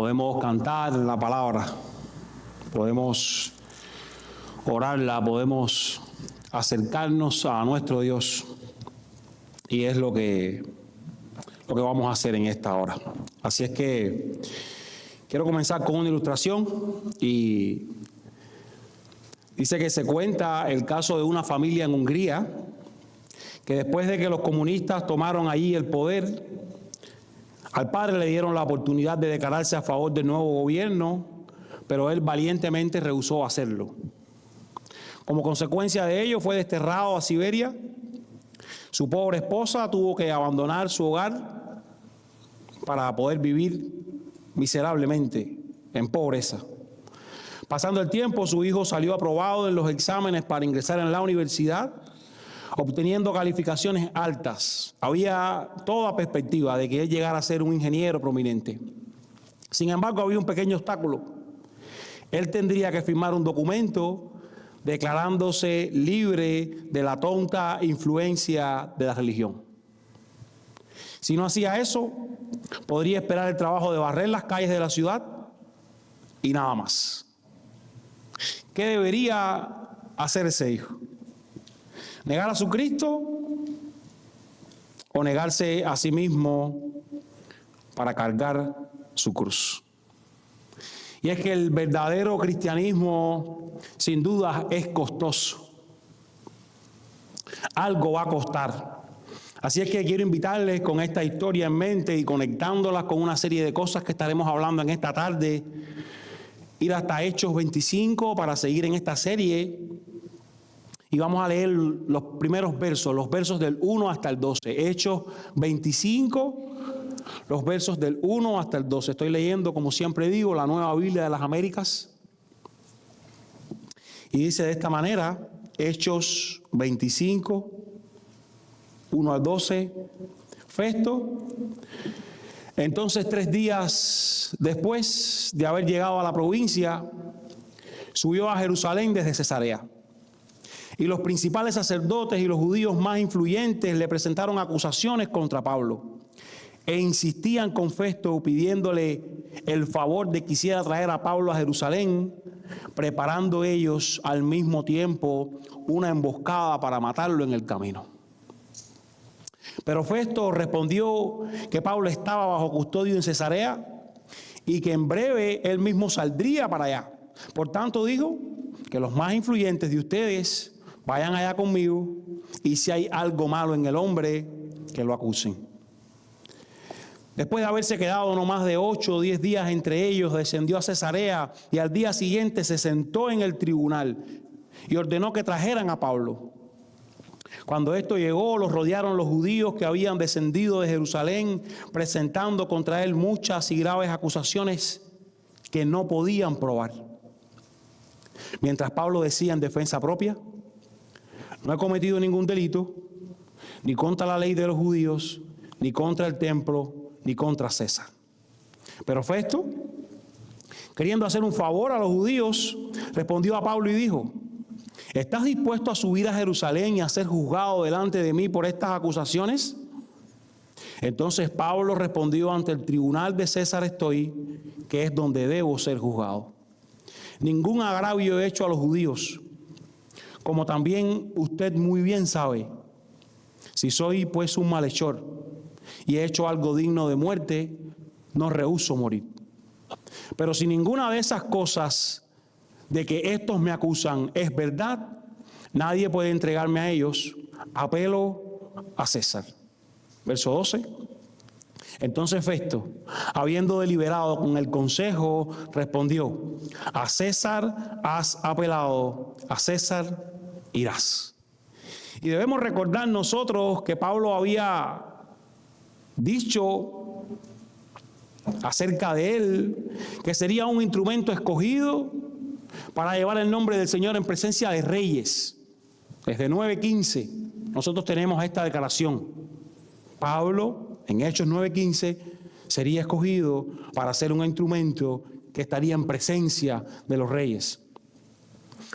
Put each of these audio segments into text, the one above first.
Podemos cantar la palabra, podemos orarla, podemos acercarnos a nuestro Dios, y es lo que vamos a hacer en esta hora. Así es que quiero comenzar con una ilustración, y dice que se cuenta el caso de una familia en Hungría que después de que los comunistas tomaron allí el poder, al padre le dieron la oportunidad de declararse a favor del nuevo gobierno, pero él valientemente rehusó hacerlo. Como consecuencia de ello, fue desterrado a Siberia. Su pobre esposa tuvo que abandonar su hogar para poder vivir miserablemente en pobreza. Pasando el tiempo, su hijo salió aprobado en los exámenes para ingresar en la universidad, obteniendo calificaciones altas. Había toda perspectiva de que él llegara a ser un ingeniero prominente. Sin embargo, había un pequeño obstáculo. Él tendría que firmar un documento declarándose libre de la tonta influencia de la religión. Si no hacía eso, podría esperar el trabajo de barrer las calles de la ciudad y nada más. ¿Qué debería hacer ese hijo? ¿Negar a su Cristo o negarse a sí mismo para cargar su cruz? Y es que el verdadero cristianismo, sin duda, es costoso. Algo va a costar. Así es que quiero invitarles con esta historia en mente y conectándolas con una serie de cosas que estaremos hablando en esta tarde, ir hasta Hechos 25 para seguir en esta serie. Y vamos a leer los primeros versos, los versos del 1 hasta el 12. Hechos 25, los versos del 1 hasta el 12. Estoy leyendo, como siempre digo, la Nueva Biblia de las Américas. Y dice de esta manera, Hechos 25, 1 al 12. Festo, entonces 3 días después de haber llegado a la provincia, subió a Jerusalén desde Cesarea. Y los principales sacerdotes y los judíos más influyentes le presentaron acusaciones contra Pablo e insistían con Festo pidiéndole el favor de que quisiera traer a Pablo a Jerusalén, preparando ellos al mismo tiempo una emboscada para matarlo en el camino. Pero Festo respondió que Pablo estaba bajo custodia en Cesarea y que en breve él mismo saldría para allá. Por tanto dijo que los más influyentes de ustedes vayan allá conmigo, y si hay algo malo en el hombre, que lo acusen. Después de haberse quedado no más de 8 o 10 días entre ellos, descendió a Cesarea y al día siguiente se sentó en el tribunal y ordenó que trajeran a Pablo. Cuando esto llegó, los rodearon los judíos que habían descendido de Jerusalén, presentando contra él muchas y graves acusaciones que no podían probar. Mientras Pablo decía en defensa propia: no he cometido ningún delito, ni contra la ley de los judíos, ni contra el templo, ni contra César. Pero Festo, queriendo hacer un favor a los judíos, respondió a Pablo y dijo: ¿estás dispuesto a subir a Jerusalén y a ser juzgado delante de mí por estas acusaciones? Entonces Pablo respondió: ante el tribunal de César estoy, que es donde debo ser juzgado. Ningún agravio he hecho a los judíos, como también usted muy bien sabe. Si soy pues un malhechor y he hecho algo digno de muerte, no rehúso morir. Pero si ninguna de esas cosas de que estos me acusan es verdad, nadie puede entregarme a ellos. Apelo a César. Verso 12. Entonces Festo, habiendo deliberado con el consejo, respondió: a César has apelado, a César irás. Y debemos recordar nosotros que Pablo había dicho acerca de él que sería un instrumento escogido para llevar el nombre del Señor en presencia de reyes. Desde 9:15 nosotros tenemos esta declaración. Pablo, en Hechos 9:15, sería escogido para ser un instrumento que estaría en presencia de los reyes.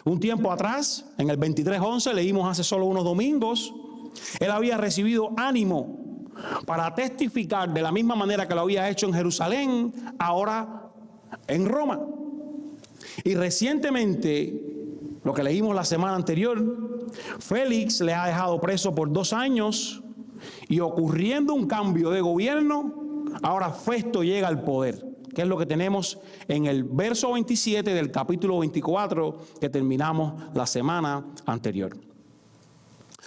Un tiempo atrás, en el 23:11, leímos hace solo unos domingos, él había recibido ánimo para testificar de la misma manera que lo había hecho en Jerusalén, ahora en Roma. Y recientemente, lo que leímos la semana anterior, Félix le ha dejado preso por 2 años y ocurriendo un cambio de gobierno, ahora Festo llega al poder, que es lo que tenemos en el verso 27 del capítulo 24 que terminamos la semana anterior.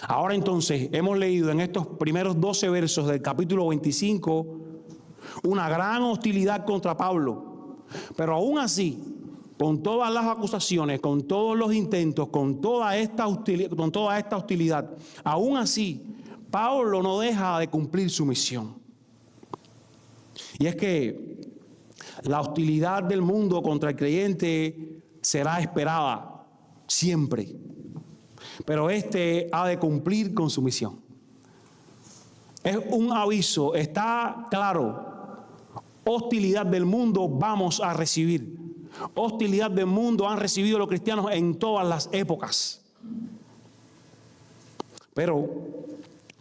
Ahora entonces hemos leído en estos primeros 12 versos del capítulo 25 una gran hostilidad contra Pablo, pero aún así, con todas las acusaciones, con todos los intentos, con toda esta hostilidad, aún así, Pablo no deja de cumplir su misión. Y es que la hostilidad del mundo contra el creyente será esperada siempre, pero este ha de cumplir con su misión. Es un aviso, está claro, hostilidad del mundo vamos a recibir. Hostilidad del mundo han recibido los cristianos en todas las épocas. Pero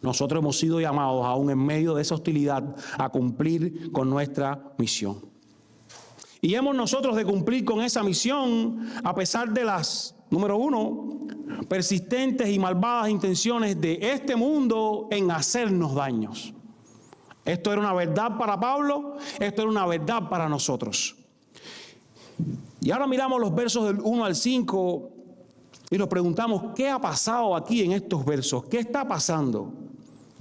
nosotros hemos sido llamados aún en medio de esa hostilidad a cumplir con nuestra misión. Y hemos nosotros de cumplir con esa misión a pesar de las, número 1, persistentes y malvadas intenciones de este mundo en hacernos daños. Esto era una verdad para Pablo, esto era una verdad para nosotros. Y ahora miramos los versos del 1 al 5 y nos preguntamos, ¿qué ha pasado aquí en estos versos? ¿Qué está pasando?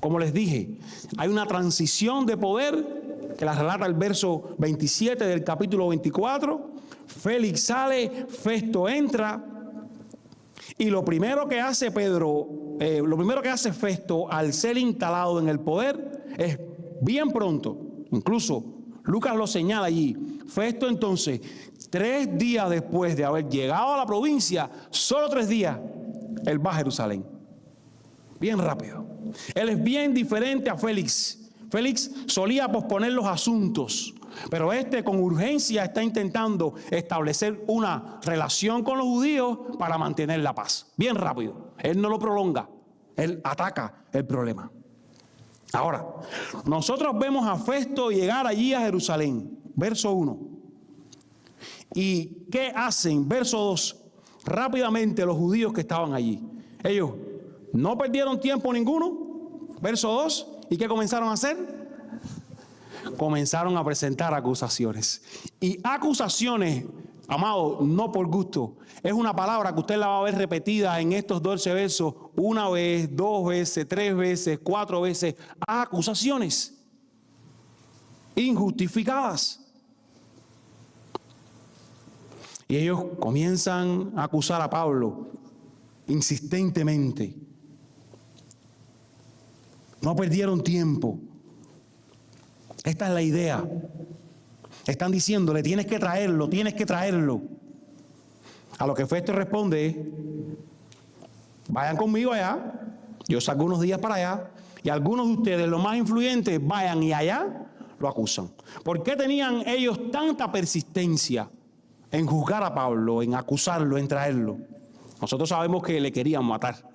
Como les dije, hay una transición de poder que la relata el verso 27 del capítulo 24. Félix sale, Festo entra, y lo primero que hace Festo al ser instalado en el poder es bien pronto, incluso Lucas lo señala allí, Festo entonces, 3 días después de haber llegado a la provincia, solo 3 días, él va a Jerusalén. Bien rápido. Él es bien diferente a Félix. Félix solía posponer los asuntos, pero con urgencia está intentando establecer una relación con los judíos para mantener la paz. Bien rápido. Él no lo prolonga. Él ataca el problema. Ahora, nosotros vemos a Festo llegar allí a Jerusalén. Verso 1. ¿Y qué hacen? Verso 2. Rápidamente los judíos que estaban allí. Ellos no perdieron tiempo ninguno. Verso 2. ¿Y qué comenzaron a hacer? Comenzaron a presentar acusaciones. Y acusaciones, amado, no por gusto. Es una palabra que usted la va a ver repetida en estos 12 versos 1 vez, 2 veces, 3 veces, 4 veces. Acusaciones injustificadas. Y ellos comienzan a acusar a Pablo insistentemente. No perdieron tiempo. Esta es la idea. Están diciéndole, tienes que traerlo, tienes que traerlo. A lo que Festo responde, vayan conmigo allá, yo salgo unos días para allá, y algunos de ustedes, los más influyentes, vayan y allá lo acusan. ¿Por qué tenían ellos tanta persistencia en juzgar a Pablo, en acusarlo, en traerlo? Nosotros sabemos que le querían matar.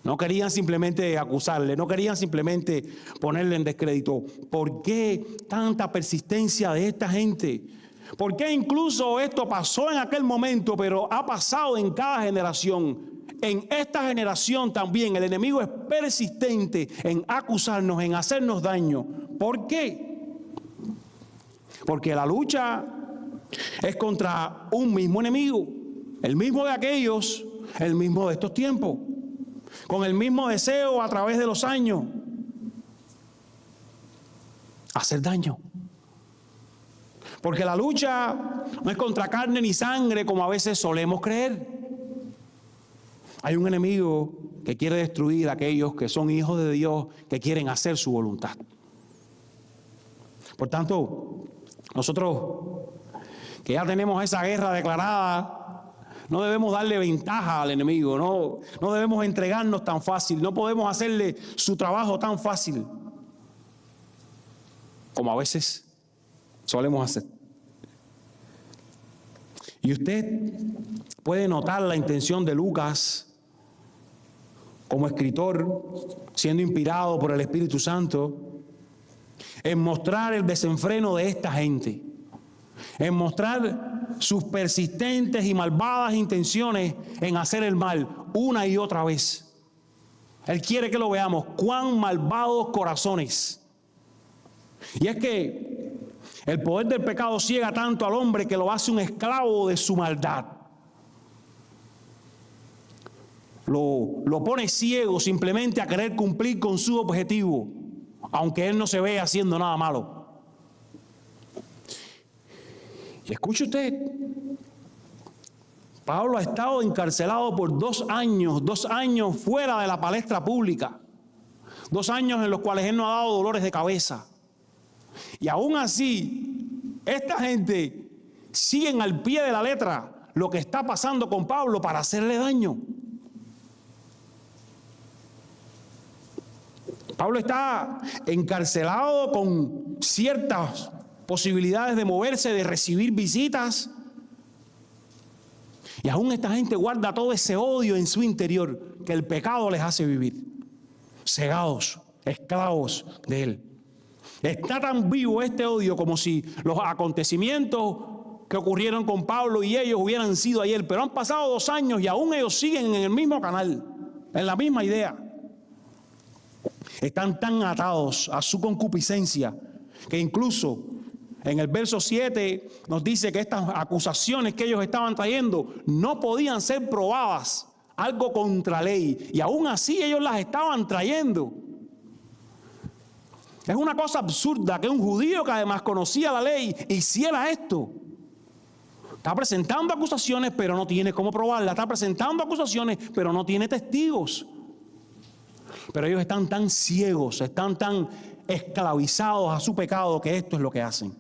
No querían simplemente acusarle, no querían simplemente ponerle en descrédito. ¿Por qué tanta persistencia de esta gente? ¿Por qué incluso esto pasó en aquel momento, pero ha pasado en cada generación? En esta generación también el enemigo es persistente en acusarnos, en hacernos daño. ¿Por qué? Porque la lucha es contra un mismo enemigo, el mismo de aquellos, el mismo de estos tiempos, con el mismo deseo a través de los años, hacer daño. Porque la lucha no es contra carne ni sangre como a veces solemos creer. Hay un enemigo que quiere destruir a aquellos que son hijos de Dios, que quieren hacer su voluntad. Por tanto, nosotros que ya tenemos esa guerra declarada, no debemos darle ventaja al enemigo, no debemos entregarnos tan fácil, no podemos hacerle su trabajo tan fácil como a veces solemos hacer. Y usted puede notar la intención de Lucas como escritor, siendo inspirado por el Espíritu Santo, en mostrar el desenfreno de esta gente. en mostrar sus persistentes y malvadas intenciones en hacer el mal una y otra vez. Él quiere que lo veamos, cuán malvados corazones. Y es que el poder del pecado ciega tanto al hombre que lo hace un esclavo de su maldad. Lo pone ciego simplemente a querer cumplir con su objetivo, aunque él no se ve haciendo nada malo. Y escuche usted, Pablo ha estado encarcelado por 2 años fuera de la palestra pública, 2 años en los cuales él no ha dado dolores de cabeza. Y aún así, esta gente sigue al pie de la letra lo que está pasando con Pablo para hacerle daño. Pablo está encarcelado con ciertas posibilidades de moverse, de recibir visitas. Y aún esta gente guarda todo ese odio en su interior que el pecado les hace vivir. Cegados, esclavos de él. Está tan vivo este odio como si los acontecimientos que ocurrieron con Pablo y ellos hubieran sido ayer. Pero han pasado 2 años y aún ellos siguen en el mismo canal, en la misma idea. Están tan atados a su concupiscencia que incluso en el verso 7 nos dice que estas acusaciones que ellos estaban trayendo no podían ser probadas, algo contra ley, y aún así ellos las estaban trayendo. Es una cosa absurda que un judío que además conocía la ley hiciera esto. Está presentando acusaciones pero no tiene cómo probarlas, está presentando acusaciones pero no tiene testigos. Pero ellos están tan ciegos, están tan esclavizados a su pecado que esto es lo que hacen.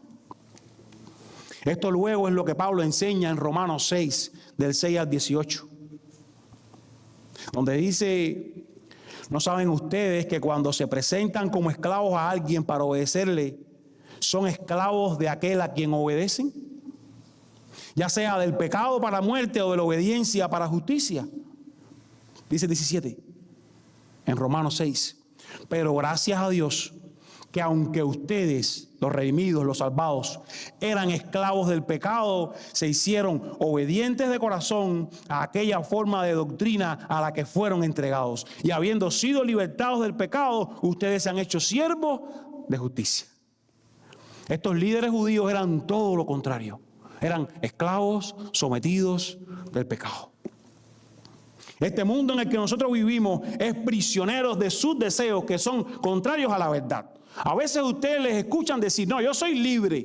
Esto luego es lo que Pablo enseña en Romanos 6, del 6 al 18. Donde dice, ¿no saben ustedes que cuando se presentan como esclavos a alguien para obedecerle, son esclavos de aquel a quien obedecen? Ya sea del pecado para muerte o de la obediencia para justicia. Dice 17. En Romanos 6, pero gracias a Dios que aunque ustedes, los redimidos, los salvados, eran esclavos del pecado, se hicieron obedientes de corazón a aquella forma de doctrina a la que fueron entregados. Y habiendo sido libertados del pecado, ustedes se han hecho siervos de justicia. Estos líderes judíos eran todo lo contrario. Eran esclavos sometidos del pecado. Este mundo en el que nosotros vivimos es prisionero de sus deseos que son contrarios a la verdad. A veces ustedes les escuchan decir, no, yo soy libre,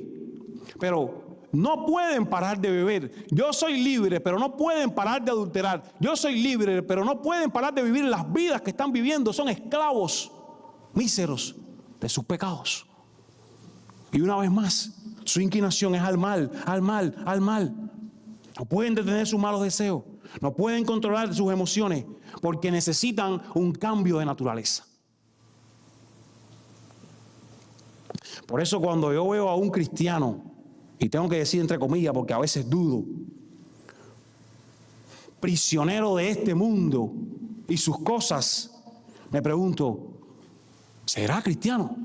pero no pueden parar de beber. Yo soy libre, pero no pueden parar de adulterar. Yo soy libre, pero no pueden parar de vivir las vidas que están viviendo. Son esclavos míseros de sus pecados. Y una vez más, su inclinación es al mal, al mal, al mal. No pueden detener sus malos deseos. No pueden controlar sus emociones porque necesitan un cambio de naturaleza. Por eso cuando yo veo a un cristiano, y tengo que decir entre comillas porque a veces dudo, prisionero de este mundo y sus cosas, me pregunto, ¿será cristiano?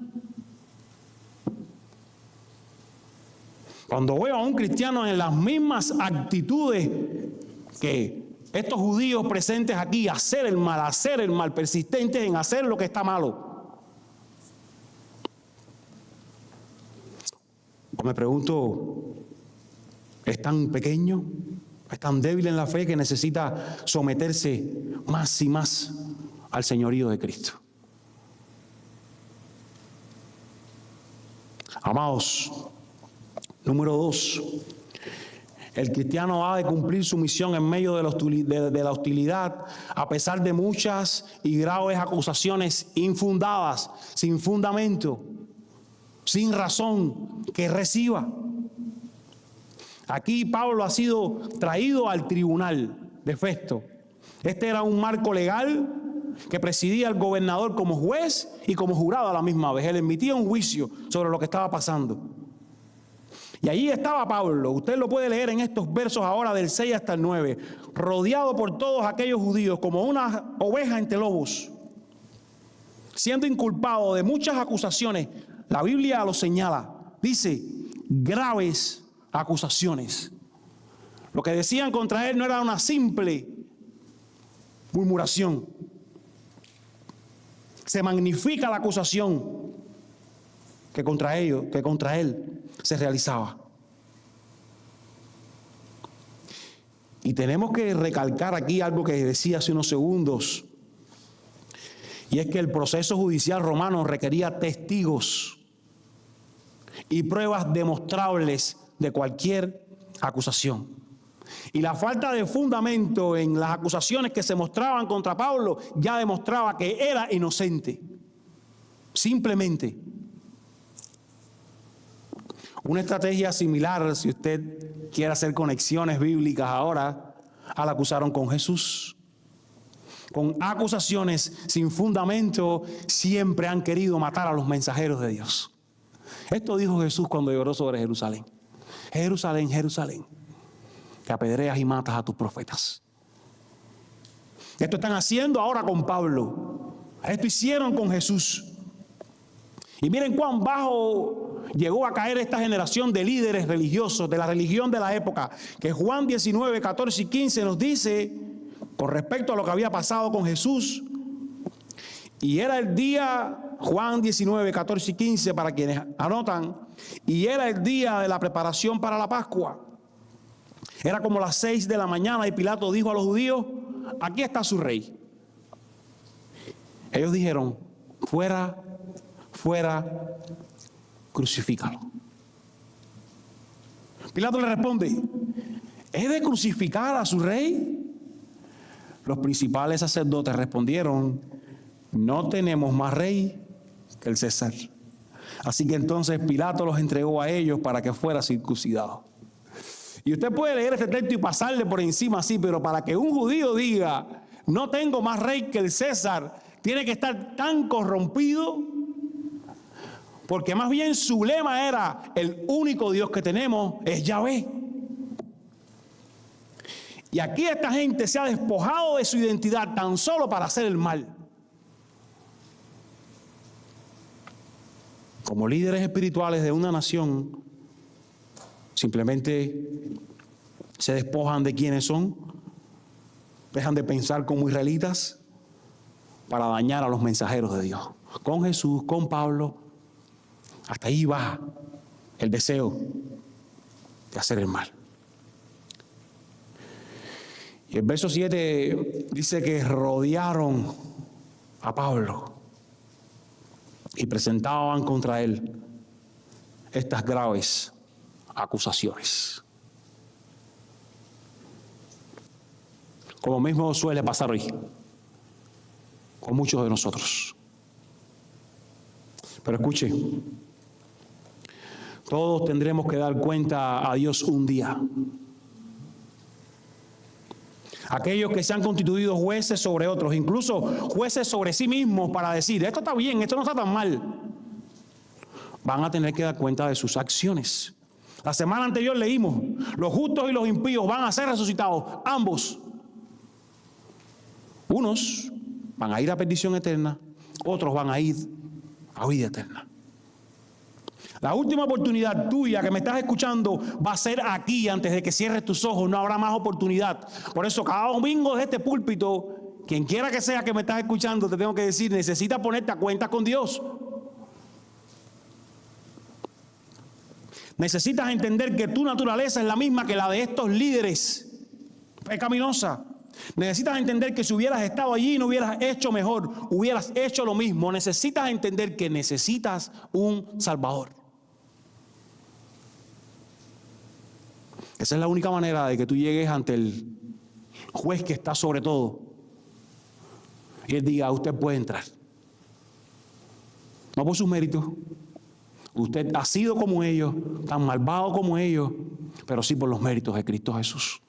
Cuando veo a un cristiano en las mismas actitudes que estos judíos presentes aquí, hacer el mal, persistentes en hacer lo que está malo. O me pregunto, ¿es tan pequeño? ¿Es tan débil en la fe que necesita someterse más y más al señorío de Cristo? Amados, número 2. El cristiano ha de cumplir su misión en medio de la hostilidad, a pesar de muchas y graves acusaciones infundadas, sin fundamento, sin razón que reciba. Aquí Pablo ha sido traído al tribunal de Festo. Este era un marco legal que presidía al gobernador como juez y como jurado a la misma vez. Él emitía un juicio sobre lo que estaba pasando. Y allí estaba Pablo, usted lo puede leer en estos versos ahora del 6 hasta el 9, rodeado por todos aquellos judíos como una oveja entre lobos, siendo inculpado de muchas acusaciones. La Biblia lo señala, dice, graves acusaciones. Lo que decían contra él no era una simple murmuración. Se magnifica la acusación que contra él se realizaba. Y tenemos que recalcar aquí algo que decía hace unos segundos, y es que el proceso judicial romano requería testigos y pruebas demostrables de cualquier acusación. Y la falta de fundamento en las acusaciones que se mostraban contra Pablo ya demostraba que era inocente. Simplemente. Una estrategia similar, si usted quiere hacer conexiones bíblicas ahora, la acusaron con Jesús. Con acusaciones sin fundamento, siempre han querido matar a los mensajeros de Dios. Esto dijo Jesús cuando lloró sobre Jerusalén. Jerusalén, Jerusalén, que apedreas y matas a tus profetas. Esto están haciendo ahora con Pablo. Esto hicieron con Jesús. Y miren cuán bajo llegó a caer esta generación de líderes religiosos de la religión de la época, que Juan 19, 14 y 15 nos dice con respecto a lo que había pasado con Jesús. Y era el día, Juan 19, 14 y 15 para quienes anotan, y era el día de la preparación para la Pascua. Era como las 6 de la mañana y Pilato dijo a los judíos: aquí está su rey. Ellos dijeron: fuera, crucifícalo. Pilato le responde: ¿he de crucificar a su rey? Los principales sacerdotes respondieron: no tenemos más rey que el César. Así que entonces Pilato los entregó a ellos para que fuera circuncidado. Y usted puede leer este texto y pasarle por encima así, pero para que un judío diga: no tengo más rey que el César, tiene que estar tan corrompido, porque más bien su lema era: el único Dios que tenemos es Yahvé. Y aquí esta gente se ha despojado de su identidad tan solo para hacer el mal. Como líderes espirituales de una nación, simplemente se despojan de quiénes son, dejan de pensar como israelitas para dañar a los mensajeros de Dios. Con Jesús, con Pablo, hasta ahí va el deseo de hacer el mal. Y el verso 7 dice que rodearon a Pablo y presentaban contra él estas graves acusaciones. Como mismo suele pasar hoy con muchos de nosotros. Pero escuche, todos tendremos que dar cuenta a Dios un día. Aquellos que se han constituido jueces sobre otros, incluso jueces sobre sí mismos para decir: esto está bien, esto no está tan mal, van a tener que dar cuenta de sus acciones. La semana anterior leímos: los justos y los impíos van a ser resucitados, ambos. Unos van a ir a perdición eterna, otros van a ir a vida eterna. La última oportunidad tuya que me estás escuchando va a ser aquí, antes de que cierres tus ojos. No habrá más oportunidad. Por eso cada domingo desde este púlpito, quien quiera que sea que me estás escuchando, te tengo que decir: necesitas ponerte a cuenta con Dios. Necesitas entender que tu naturaleza es la misma que la de estos líderes pecaminosa. Necesitas entender que si hubieras estado allí no hubieras hecho mejor, hubieras hecho lo mismo. Necesitas entender que necesitas un Salvador. Esa es la única manera de que tú llegues ante el juez que está sobre todo y él diga: usted puede entrar. No por sus méritos. Usted ha sido como ellos, tan malvado como ellos, pero sí por los méritos de Cristo Jesús.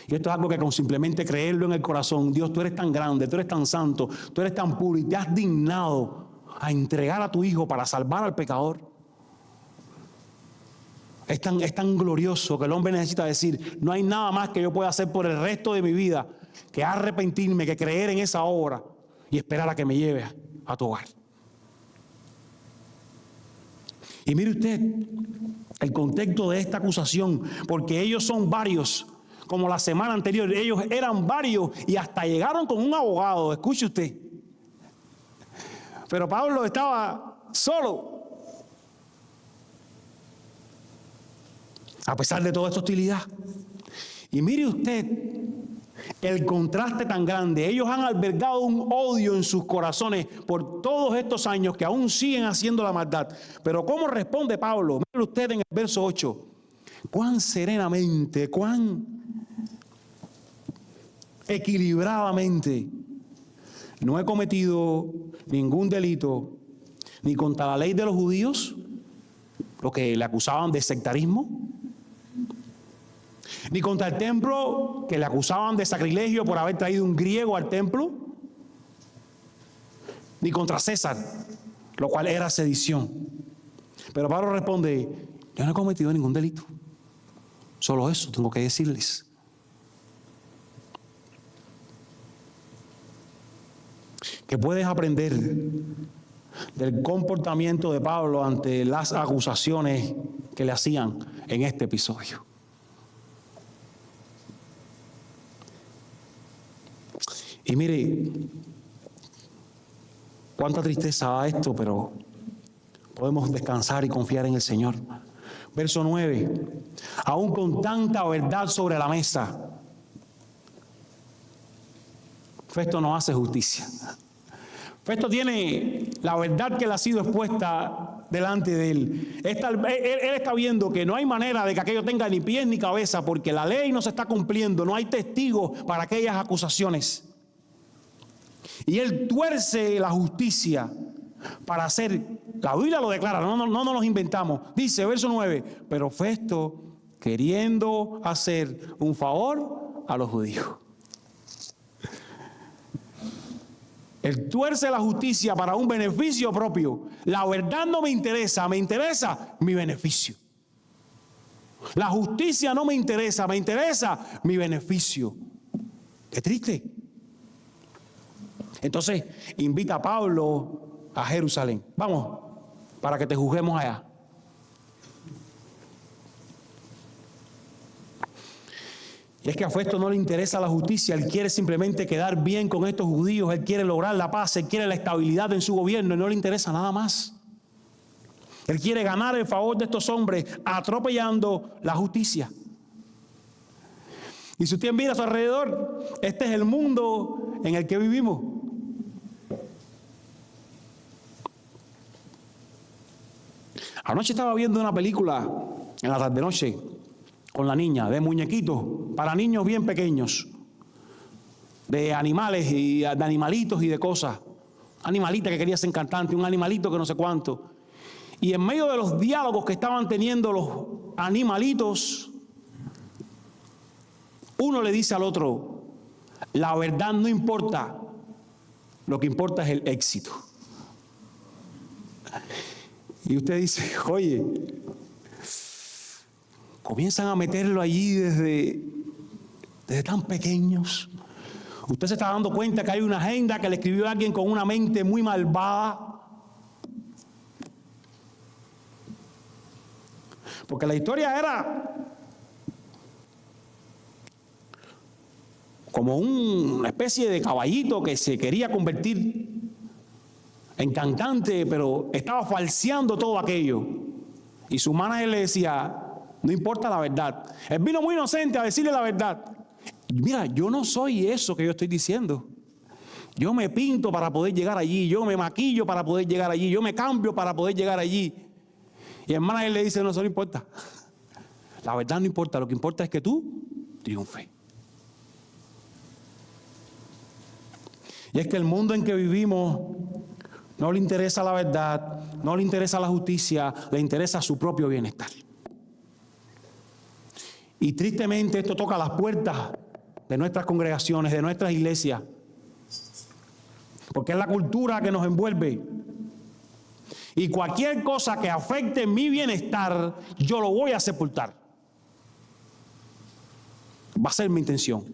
Y esto es algo que con simplemente creerlo en el corazón: Dios, tú eres tan grande, tú eres tan santo, tú eres tan puro y te has dignado a entregar a tu Hijo para salvar al pecador. Es tan glorioso que el hombre necesita decir: no hay nada más que yo pueda hacer por el resto de mi vida que arrepentirme, que creer en esa obra y esperar a que me lleve a tu hogar. Y mire usted el contexto de esta acusación, porque ellos son varios, como la semana anterior, ellos eran varios y hasta llegaron con un abogado, escuche usted. Pero Pablo estaba solo. A pesar de toda esta hostilidad. Y mire usted el contraste tan grande. Ellos han albergado un odio en sus corazones por todos estos años que aún siguen haciendo la maldad. Pero ¿cómo responde Pablo? Mire usted en el verso 8. Cuán serenamente, cuán equilibradamente. No he cometido ningún delito ni contra la ley de los judíos, lo que le acusaban de sectarismo, ni contra el templo, que le acusaban de sacrilegio por haber traído un griego al templo, ni contra César, lo cual era sedición. Pero Pablo responde, yo no he cometido ningún delito. Solo eso tengo que decirles. ¿Qué puedes aprender del comportamiento de Pablo ante las acusaciones que le hacían en este episodio? Y mire, cuánta tristeza da esto, pero podemos descansar y confiar en el Señor. Verso 9. Aún con tanta verdad sobre la mesa, Festo no hace justicia. Festo tiene la verdad que le ha sido expuesta delante de él. Él está viendo que no hay manera de que aquello tenga ni pies ni cabeza, porque la ley no se está cumpliendo, no hay testigos para aquellas acusaciones. Y él tuerce la justicia para hacer, la Biblia lo declara, no nos los inventamos. Dice, verso 9, pero Festo queriendo hacer un favor a los judíos. Él tuerce la justicia para un beneficio propio. La verdad no me interesa mi beneficio. La justicia no me interesa mi beneficio. Qué triste. Entonces invita a Pablo a Jerusalén. Vamos, para que te juzguemos allá. Y es que a Festo no le interesa la justicia, él quiere simplemente quedar bien con estos judíos, él quiere lograr la paz, él quiere la estabilidad en su gobierno y no le interesa nada más. Él quiere ganar el favor de estos hombres atropellando la justicia. Y si usted mira a su alrededor, este es el mundo en el que vivimos. Anoche estaba viendo una película en la tarde-noche con la niña, de muñequitos, para niños bien pequeños, de animales y de animalitos y de cosas. Animalita que quería ser cantante, un animalito que no sé cuánto. Y en medio de los diálogos que estaban teniendo los animalitos, uno le dice al otro, la verdad no importa, lo que importa es el éxito. Y usted dice, oye, comienzan a meterlo allí desde tan pequeños. Usted se está dando cuenta que hay una agenda que le escribió alguien con una mente muy malvada. Porque la historia era como una especie de caballito que se quería convertir en cantante, pero estaba falseando todo aquello. Y su manager le decía, no importa la verdad. Él vino muy inocente a decirle la verdad. Mira, yo no soy eso que yo estoy diciendo. Yo me pinto para poder llegar allí. Yo me maquillo para poder llegar allí. Yo me cambio para poder llegar allí. Y el manager le dice, no, eso no importa. La verdad no importa. Lo que importa es que tú triunfes. Y es que el mundo en que vivimos no le interesa la verdad, no le interesa la justicia, le interesa su propio bienestar. Y tristemente esto toca las puertas de nuestras congregaciones, de nuestras iglesias, porque es la cultura que nos envuelve. Y cualquier cosa que afecte mi bienestar, yo lo voy a sepultar. Va a ser mi intención.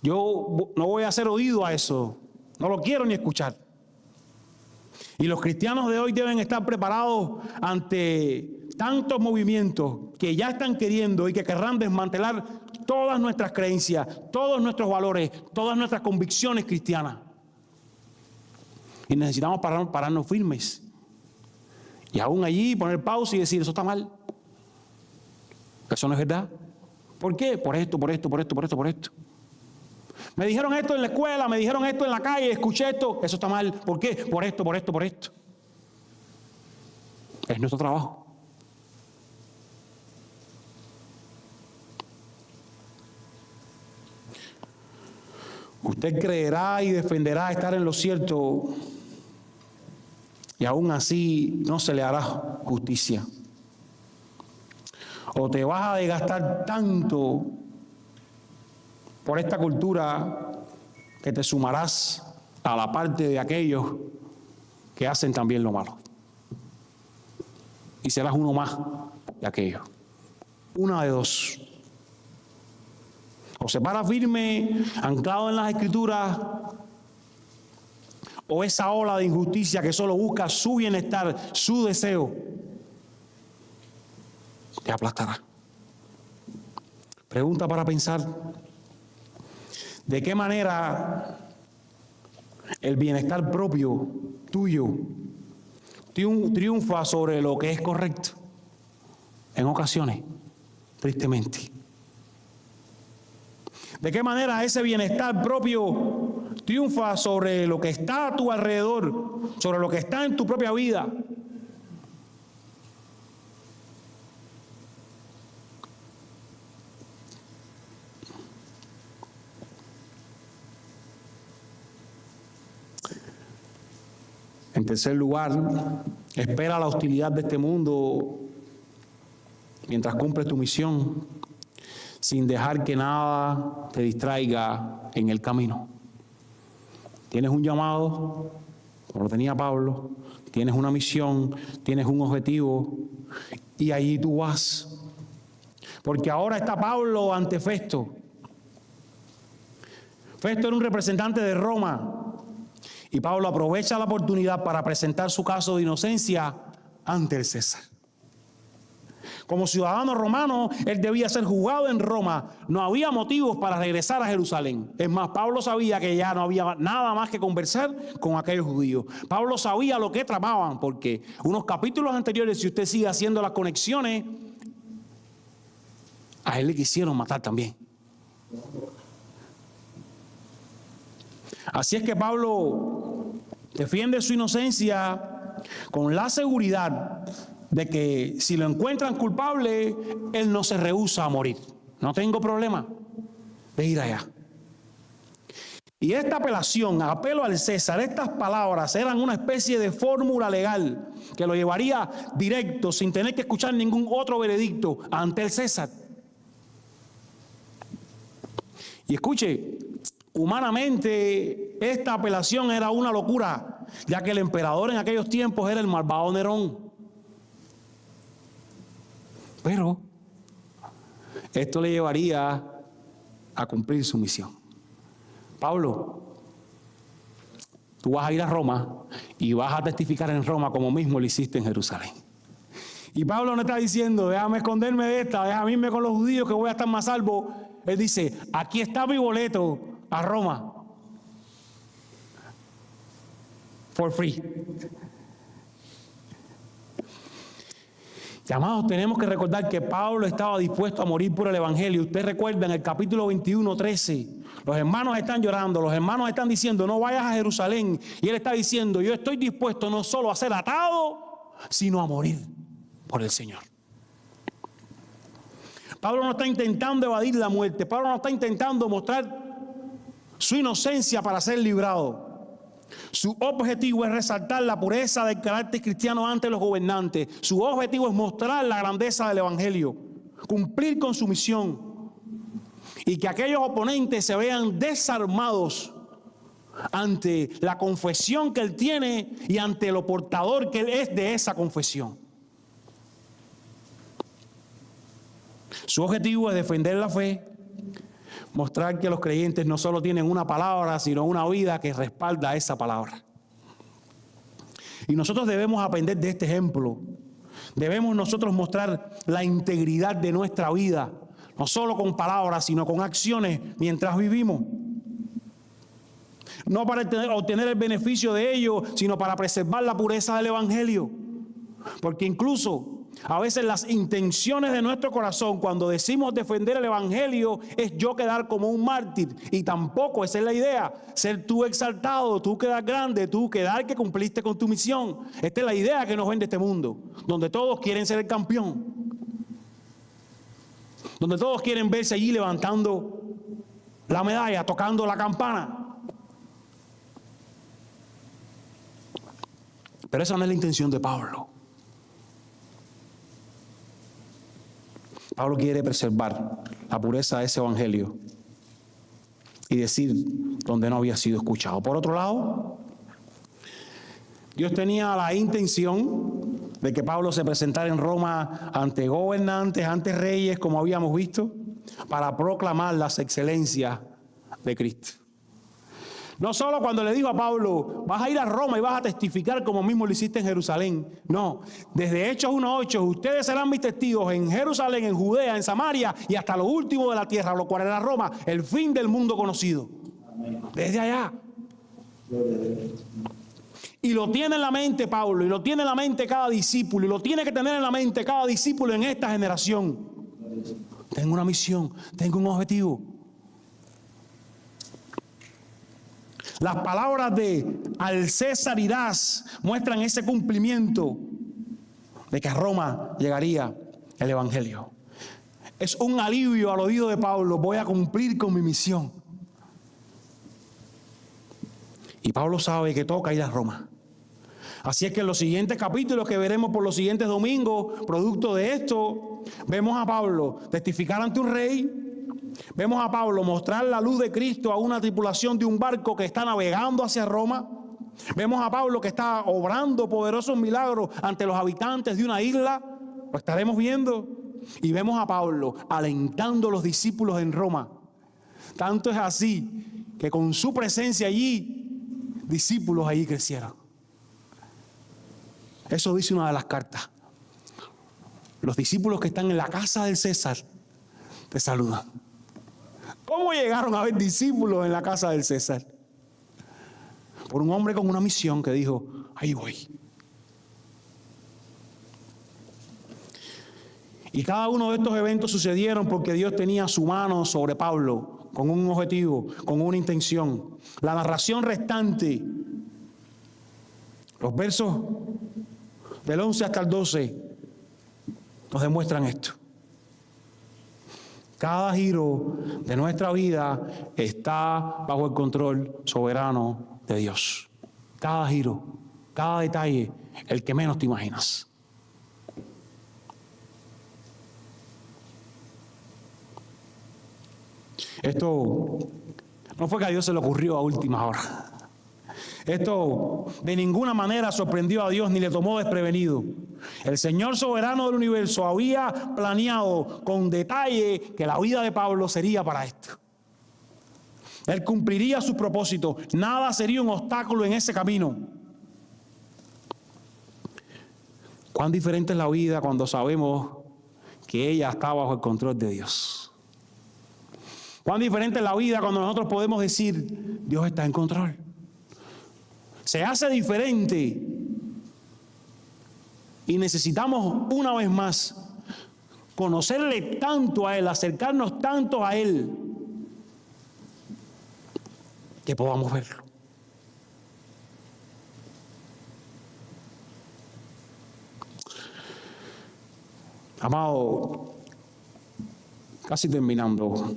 Yo no voy a ser oído a eso, no lo quiero ni escuchar. Y los cristianos de hoy deben estar preparados ante tantos movimientos que ya están queriendo y que querrán desmantelar todas nuestras creencias, todos nuestros valores, todas nuestras convicciones cristianas. Y necesitamos pararnos firmes. Y aún allí poner pausa y decir, eso está mal. Eso no es verdad. ¿Por qué? Por esto. Me dijeron esto en la escuela, me dijeron esto en la calle, escuché esto, eso está mal. ¿Por qué? Por esto. Es nuestro trabajo. Usted creerá y defenderá estar en lo cierto y aún así no se le hará justicia. O te vas a desgastar tanto por esta cultura que te sumarás a la parte de aquellos que hacen también lo malo. Y serás uno más de aquellos. Una de dos. O se para firme, anclado en las Escrituras, o esa ola de injusticia que solo busca su bienestar, su deseo, te aplastará. Pregunta para pensar: ¿de qué manera el bienestar propio tuyo triunfa sobre lo que es correcto? En ocasiones, tristemente. ¿De qué manera ese bienestar propio triunfa sobre lo que está a tu alrededor, sobre lo que está en tu propia vida? En tercer lugar, espera la hostilidad de este mundo mientras cumples tu misión, sin dejar que nada te distraiga en el camino. Tienes un llamado, como lo tenía Pablo, tienes una misión, tienes un objetivo, y allí tú vas. Porque ahora está Pablo ante Festo. Festo era un representante de Roma, y Pablo aprovecha la oportunidad para presentar su caso de inocencia ante el César. Como ciudadano romano, él debía ser juzgado en Roma. No había motivos para regresar a Jerusalén. Es más, Pablo sabía que ya no había nada más que conversar con aquellos judíos. Pablo sabía lo que tramaban, porque unos capítulos anteriores, si usted sigue haciendo las conexiones, a él le quisieron matar también. Así es que Pablo defiende su inocencia con la seguridad de que si lo encuentran culpable, él no se rehúsa a morir. No tengo problema de ir allá. Y esta apelación, apelo al César, estas palabras eran una especie de fórmula legal que lo llevaría directo, sin tener que escuchar ningún otro veredicto, ante el César. Y escuche, humanamente esta apelación era una locura, ya que el emperador en aquellos tiempos era el malvado Nerón. Pero esto le llevaría a cumplir su misión. Pablo, tú vas a ir a Roma y vas a testificar en Roma como mismo lo hiciste en Jerusalén. Y Pablo no está diciendo, déjame esconderme de esta, déjame irme con los judíos que voy a estar más salvo. Él dice, aquí está mi boleto a Roma. For free. Amados, tenemos que recordar que Pablo estaba dispuesto a morir por el Evangelio. Usted recuerda en el capítulo 21, 13, los hermanos están llorando, los hermanos están diciendo, no vayas a Jerusalén. Y él está diciendo, yo estoy dispuesto no solo a ser atado, sino a morir por el Señor. Pablo no está intentando evadir la muerte. Pablo no está intentando mostrar su inocencia para ser librado. Su objetivo es resaltar la pureza del carácter cristiano ante los gobernantes. Su objetivo es mostrar la grandeza del Evangelio, cumplir con su misión y que aquellos oponentes se vean desarmados ante la confesión que él tiene y ante lo portador que él es de esa confesión. Su objetivo es defender la fe, mostrar que los creyentes no solo tienen una palabra, sino una vida que respalda esa palabra. Y nosotros debemos aprender de este ejemplo. Debemos nosotros mostrar la integridad de nuestra vida, no solo con palabras, sino con acciones mientras vivimos. No para obtener el beneficio de ello, sino para preservar la pureza del Evangelio. Porque incluso a veces las intenciones de nuestro corazón cuando decimos defender el Evangelio es yo quedar como un mártir. Y tampoco esa es la idea. Ser tú exaltado, tú quedar grande, tú quedar que cumpliste con tu misión. Esta es la idea que nos vende este mundo, donde todos quieren ser el campeón. Donde todos quieren verse allí levantando la medalla, tocando la campana. Pero esa no es la intención de Pablo. Pablo quiere preservar la pureza de ese evangelio y decir donde no había sido escuchado. Por otro lado, Dios tenía la intención de que Pablo se presentara en Roma ante gobernantes, ante reyes, como habíamos visto, para proclamar las excelencias de Cristo. No solo cuando le dijo a Pablo, vas a ir a Roma y vas a testificar como mismo lo hiciste en Jerusalén. No, desde Hechos 1:8, ustedes serán mis testigos en Jerusalén, en Judea, en Samaria y hasta lo último de la tierra, lo cual era Roma, el fin del mundo conocido. Desde allá. Y lo tiene en la mente Pablo, y lo tiene en la mente cada discípulo, y lo tiene que tener en la mente cada discípulo en esta generación. Tengo una misión, tengo un objetivo. Las palabras de al César irás muestran ese cumplimiento de que a Roma llegaría el Evangelio. Es un alivio al oído de Pablo, voy a cumplir con mi misión. Y Pablo sabe que toca ir a Roma. Así es que en los siguientes capítulos que veremos por los siguientes domingos, producto de esto, vemos a Pablo testificar ante un rey. Vemos a Pablo mostrar la luz de Cristo a una tripulación de un barco que está navegando hacia Roma. Vemos a Pablo que está obrando poderosos milagros ante los habitantes de una isla. Lo estaremos viendo. Y vemos a Pablo alentando a los discípulos en Roma. Tanto es así que con su presencia allí, discípulos allí crecieron. Eso dice una de las cartas. Los discípulos que están en la casa del César te saludan. ¿Cómo llegaron a haber discípulos en la casa del César? Por un hombre con una misión que dijo, ahí voy. Y cada uno de estos eventos sucedieron porque Dios tenía su mano sobre Pablo, con un objetivo, con una intención. La narración restante, los versos del 11 hasta el 12, nos demuestran esto. Cada giro de nuestra vida está bajo el control soberano de Dios. Cada giro, cada detalle, el que menos te imaginas. Esto no fue que a Dios se le ocurrió a última hora. Esto de ninguna manera sorprendió a Dios ni le tomó desprevenido. El Señor soberano del universo había planeado con detalle que la vida de Pablo sería para esto. Él cumpliría sus propósitos. Nada sería un obstáculo en ese camino. Cuán diferente es la vida cuando sabemos que ella está bajo el control de Dios. Cuán diferente es la vida cuando nosotros podemos decir, Dios está en control. Se hace diferente y necesitamos una vez más conocerle tanto a Él, acercarnos tanto a Él, que podamos verlo. Amado, casi terminando,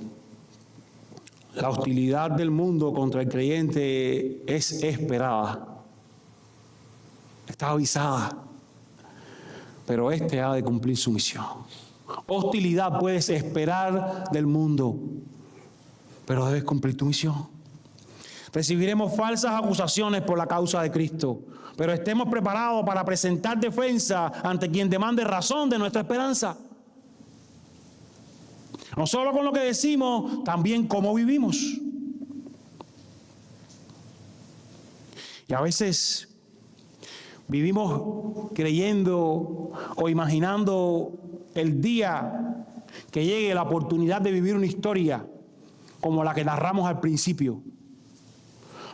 la hostilidad del mundo contra el creyente es esperada, está avisada, pero este ha de cumplir su misión. Hostilidad puedes esperar del mundo, pero debes cumplir tu misión. Recibiremos falsas acusaciones por la causa de Cristo, pero estemos preparados para presentar defensa ante quien demande razón de nuestra esperanza. No solo con lo que decimos, también cómo vivimos. Y a veces Vivimos creyendo o imaginando el día que llegue la oportunidad de vivir una historia como la que narramos al principio,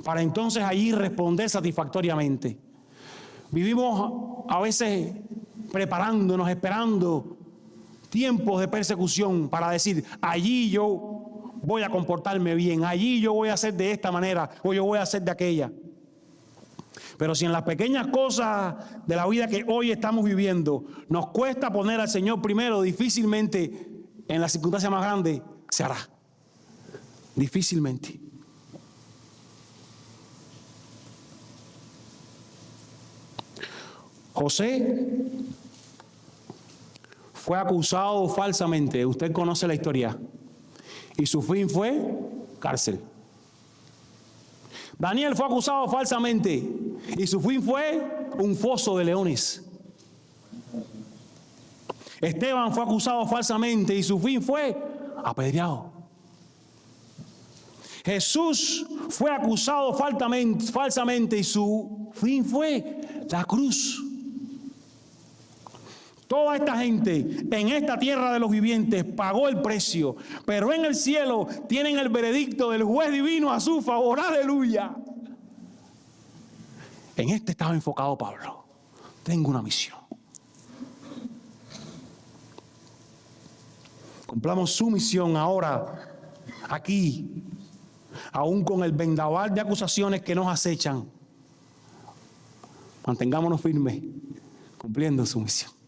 para entonces allí responder satisfactoriamente. Vivimos a veces preparándonos, esperando tiempos de persecución para decir, allí yo voy a comportarme bien, allí yo voy a hacer de esta manera o yo voy a hacer de aquella. Pero si en las pequeñas cosas de la vida que hoy estamos viviendo nos cuesta poner al Señor primero, difícilmente en la circunstancia más grande se hará. Difícilmente. José fue acusado falsamente, usted conoce la historia, y su fin fue cárcel. Daniel fue acusado falsamente y su fin fue un foso de leones. Esteban fue acusado falsamente y su fin fue apedreado. Jesús fue acusado falsamente y su fin fue la cruz. Toda esta gente en esta tierra de los vivientes pagó el precio, pero en el cielo tienen el veredicto del juez divino a su favor. ¡Aleluya! En este estaba enfocado Pablo. Tengo una misión. Cumplamos su misión ahora, aquí, aún con el vendaval de acusaciones que nos acechan. Mantengámonos firmes, cumpliendo su misión.